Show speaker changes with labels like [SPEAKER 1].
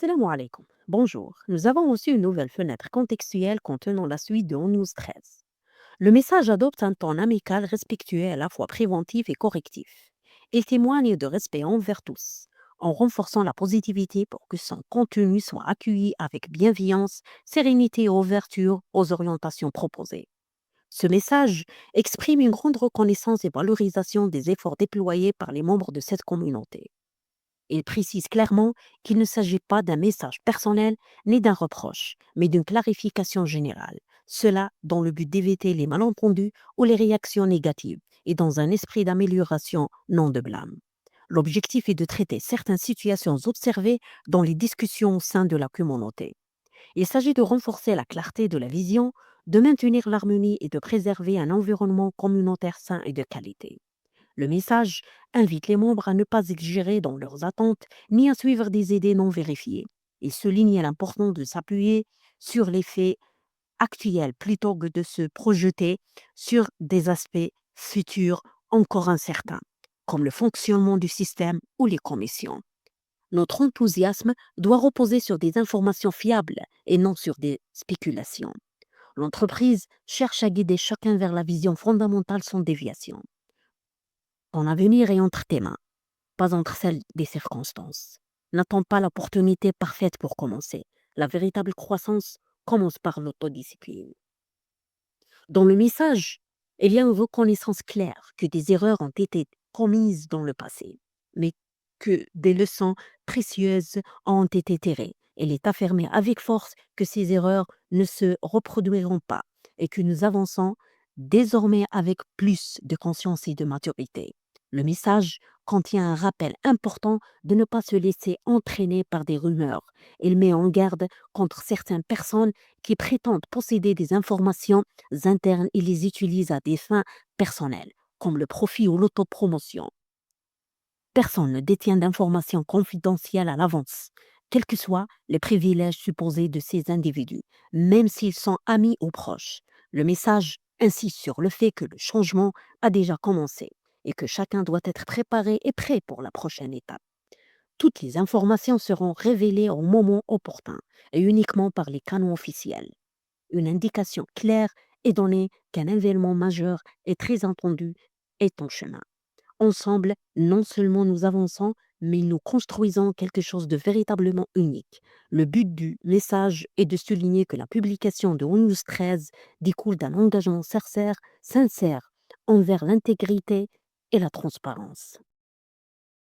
[SPEAKER 1] Salam alaikum. Bonjour. Nous avons reçu une nouvelle fenêtre contextuelle contenant la suite de News 13. Le message adopte un ton amical, respectueux et à la fois préventif et correctif. Il témoigne de respect envers tous, en renforçant la positivité pour que son contenu soit accueilli avec bienveillance, sérénité et ouverture aux orientations proposées. Ce message exprime une grande reconnaissance et valorisation des efforts déployés par les membres de cette communauté. Il précise clairement qu'il ne s'agit pas d'un message personnel ni d'un reproche, mais d'une clarification générale. Cela dans le but d'éviter les malentendus ou les réactions négatives et dans un esprit d'amélioration, non de blâme. L'objectif est de traiter certaines situations observées dans les discussions au sein de la communauté. Il s'agit de renforcer la clarté de la vision, de maintenir l'harmonie et de préserver un environnement communautaire sain et de qualité. Le message invite les membres à ne pas exagérer dans leurs attentes ni à suivre des idées non vérifiées. Il souligne l'importance de s'appuyer sur les faits actuels plutôt que de se projeter sur des aspects futurs encore incertains, comme le fonctionnement du système ou les commissions. Notre enthousiasme doit reposer sur des informations fiables et non sur des spéculations. L'entreprise cherche à guider chacun vers la vision fondamentale sans déviation. Ton avenir est entre tes mains, pas entre celles des circonstances. N'attends pas l'opportunité parfaite pour commencer. La véritable croissance commence par l'autodiscipline. Dans le message, il y a une reconnaissance claire que des erreurs ont été commises dans le passé, mais que des leçons précieuses ont été tirées. Il est affirmé avec force que ces erreurs ne se reproduiront pas et que nous avançons désormais avec plus de conscience et de maturité. Le message contient un rappel important de ne pas se laisser entraîner par des rumeurs. Il met en garde contre certaines personnes qui prétendent posséder des informations internes et les utilisent à des fins personnelles, comme le profit ou l'autopromotion. Personne ne détient d'informations confidentielles à l'avance, quels que soient les privilèges supposés de ces individus, même s'ils sont amis ou proches. Le message insiste sur le fait que le changement a déjà commencé et que chacun doit être préparé et prêt pour la prochaine étape. Toutes les informations seront révélées au moment opportun et uniquement par les canaux officiels. Une indication claire est donnée qu'un événement majeur et très attendu est en chemin. Ensemble, non seulement nous avançons, mais nous construisons quelque chose de véritablement unique. Le but du message est de souligner que la publication de Windows 13 découle d'un engagement sincère envers l'intégrité et la transparence.